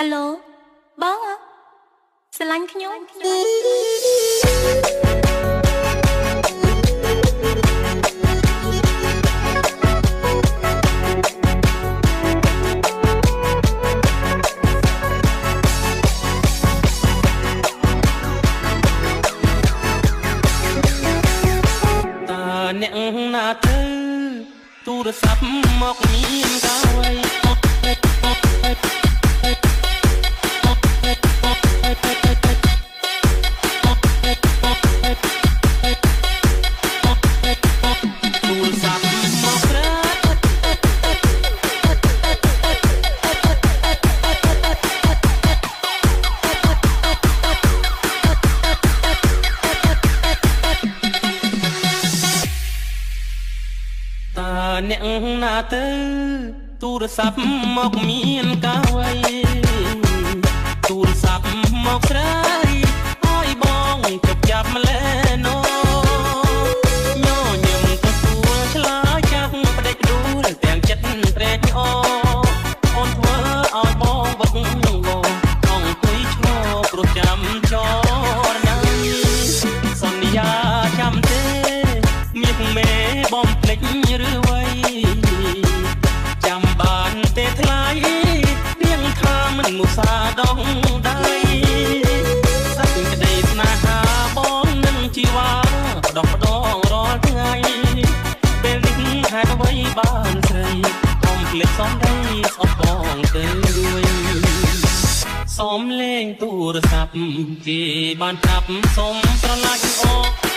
Hello បងស្រឡាញ់ខ្ញុំអ្នកណាទៅទូរស័ព្ទមកមានកាវៃទូរស័ព្ទមកក្រាអ្នកណាទៅទូរស័ព្ទមកមានកាវៃទូរស័ព្ទមកស្រីឲ្យបងជប់ចាប់ម្លេណូញញឹមទទួលឆ្លើយចាក់ផ្ដេចដួលទាំងចិត្តត្រេកអរអូនធ្វើឲ្យបងវឹកងងអង្គុយឈ្មោះព្រោះចាំចរណាសន្យាចាំទេមានមេបំភ្លេចឬវៃចាំបានទេថ្លៃរៀងថាមិនមុសាដងដៃសាច់ក្តីស្នេហាបងនឹងជីវ៉ាផ្ដោះផ្ដងរាល់ថ្ងៃពេលនេះហេតុអ្វីបានស្រីកុំភ្លេចសំដីស្អប់បងទៅសូមលេងទូរស័ព្ទគេបានប្រាប់សូមស្រឡាញ់អូ